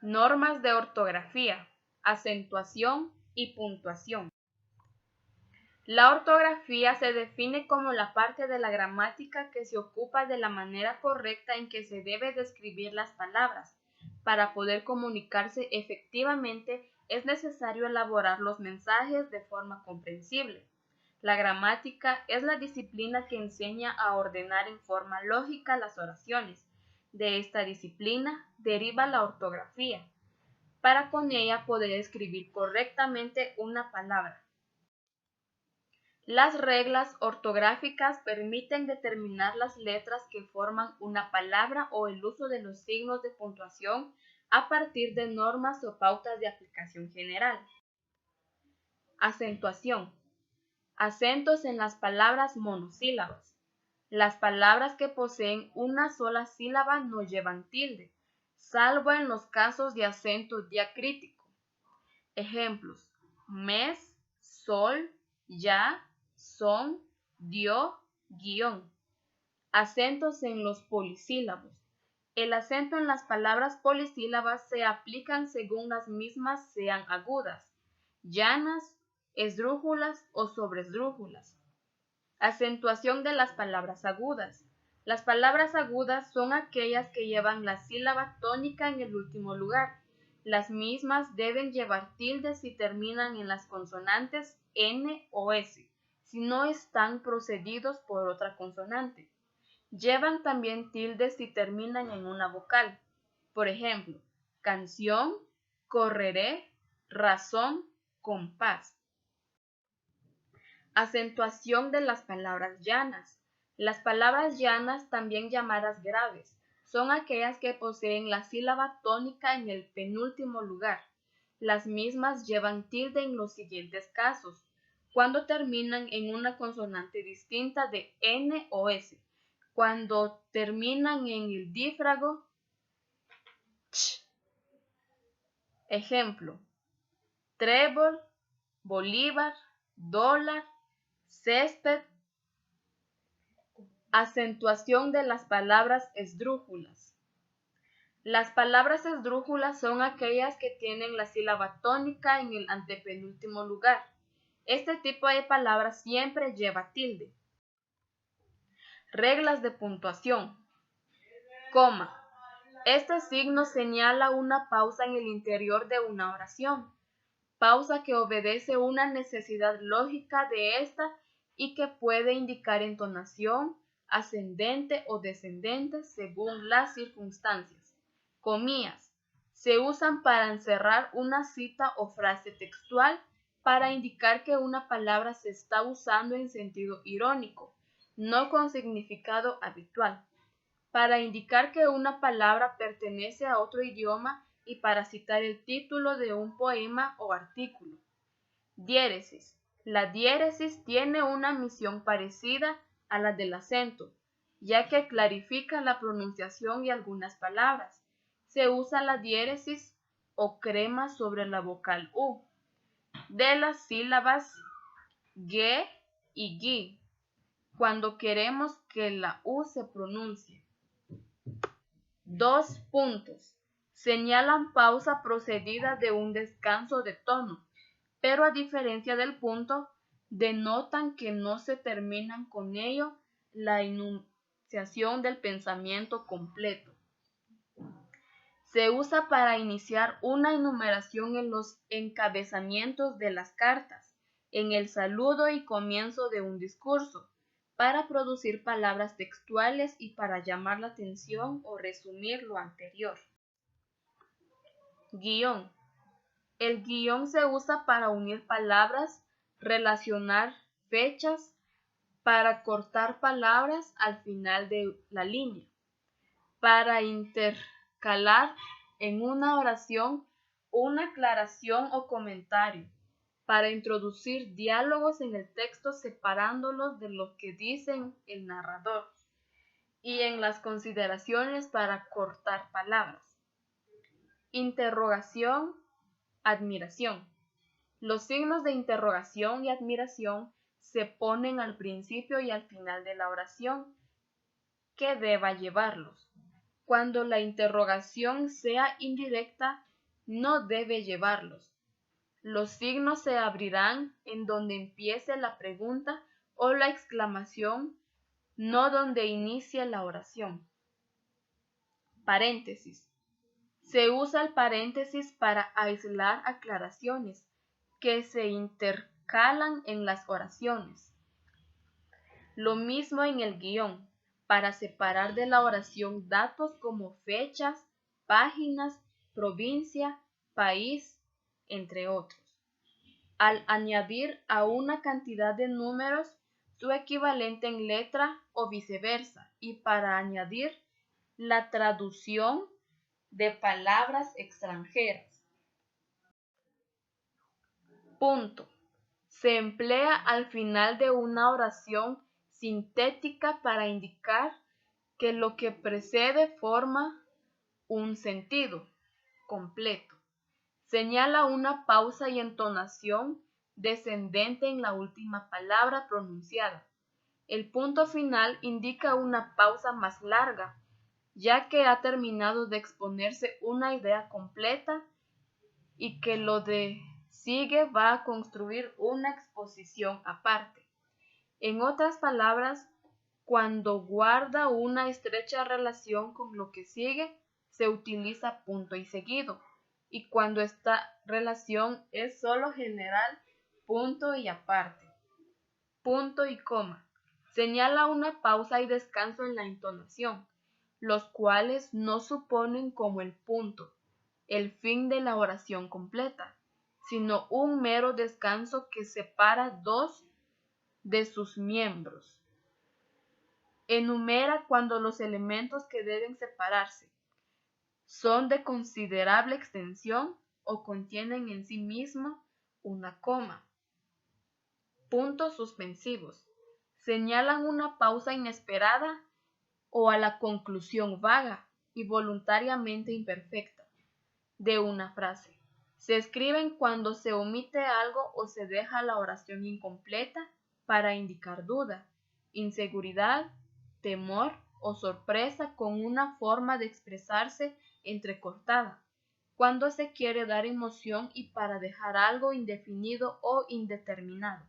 Normas de ortografía, acentuación y puntuación. La ortografía se define como la parte de la gramática que se ocupa de la manera correcta en que se debe describir las palabras. Para poder comunicarse efectivamente es necesario elaborar los mensajes de forma comprensible. La gramática es la disciplina que enseña a ordenar en forma lógica las oraciones. De esta disciplina deriva la ortografía, para con ella poder escribir correctamente una palabra. Las reglas ortográficas permiten determinar las letras que forman una palabra o el uso de los signos de puntuación a partir de normas o pautas de aplicación general. Acentuación. Acentos en las palabras monosílabas. Las palabras que poseen una sola sílaba no llevan tilde, salvo en los casos de acento diacrítico. Ejemplos: mes, sol, ya, son, dio, guión. Acentos en los polisílabos. El acento en las palabras polisílabas se aplican según las mismas sean agudas, llanas, esdrújulas o sobresdrújulas. Acentuación de las palabras agudas. Las palabras agudas son aquellas que llevan la sílaba tónica en el último lugar. Las mismas deben llevar tilde si terminan en las consonantes N o S, si no están precedidos por otra consonante. Llevan también tilde si terminan en una vocal. Por ejemplo, canción, correré, razón, compás. Acentuación de las palabras llanas. Las palabras llanas, también llamadas graves, son aquellas que poseen la sílaba tónica en el penúltimo lugar. Las mismas llevan tilde en los siguientes casos: cuando terminan en una consonante distinta de N o S, cuando terminan en el dífrago ch. Ejemplo: trébol, bolívar, dólar, césped. Acentuación de las palabras esdrújulas. Las palabras esdrújulas son aquellas que tienen la sílaba tónica en el antepenúltimo lugar. Este tipo de palabras siempre lleva tilde. Reglas de puntuación. Coma. Este signo señala una pausa en el interior de una oración. Pausa que obedece una necesidad lógica de esta y que puede indicar entonación ascendente o descendente según las circunstancias. Comillas. Se usan para encerrar una cita o frase textual para indicar que una palabra se está usando en sentido irónico, no con significado habitual, para indicar que una palabra pertenece a otro idioma y para citar el título de un poema o artículo. Diéresis. La diéresis tiene una misión parecida a la del acento, ya que clarifica la pronunciación de algunas palabras. Se usa la diéresis o crema sobre la vocal U de las sílabas ge y gui cuando queremos que la U se pronuncie. 2 puntos. Señalan pausa procedida de un descanso de tono, pero a diferencia del punto, denotan que no se terminan con ello la enunciación del pensamiento completo. Se usa para iniciar una enumeración en los encabezamientos de las cartas, en el saludo y comienzo de un discurso, para producir palabras textuales y para llamar la atención o resumir lo anterior. Guión. El guión se usa para unir palabras, relacionar fechas, para cortar palabras al final de la línea, para intercalar en una oración una aclaración o comentario, para introducir diálogos en el texto separándolos de lo que dice el narrador, y en las consideraciones para cortar palabras. Interrogación, admiración. Los signos de interrogación y admiración se ponen al principio y al final de la oración que deba llevarlos. Cuando la interrogación sea indirecta, no debe llevarlos. Los signos se abrirán en donde empiece la pregunta o la exclamación, no donde inicie la oración. Paréntesis. Se usa el paréntesis para aislar aclaraciones que se intercalan en las oraciones. Lo mismo en el guión, para separar de la oración datos como fechas, páginas, provincia, país, entre otros. Al añadir a una cantidad de números su equivalente en letra o viceversa, y para añadir la traducción de palabras extranjeras. Punto. Se emplea al final de una oración sintética para indicar que lo que precede forma un sentido completo. Señala una pausa y entonación descendente en la última palabra pronunciada. El punto final indica una pausa más larga, ya que ha terminado de exponerse una idea completa y que lo de sigue va a construir una exposición aparte. En otras palabras, cuando guarda una estrecha relación con lo que sigue, se utiliza punto y seguido. Y cuando esta relación es solo general, punto y aparte. Punto y coma. Señala una pausa y descanso en la entonación, los cuales no suponen como el punto, el fin de la oración completa, sino un mero descanso que separa dos de sus miembros. Enumera cuando los elementos que deben separarse son de considerable extensión o contienen en sí mismo una coma. Puntos suspensivos. Señalan una pausa inesperada o a la conclusión vaga y voluntariamente imperfecta de una frase. Se escriben cuando se omite algo o se deja la oración incompleta para indicar duda, inseguridad, temor o sorpresa con una forma de expresarse entrecortada, cuando se quiere dar emoción y para dejar algo indefinido o indeterminado.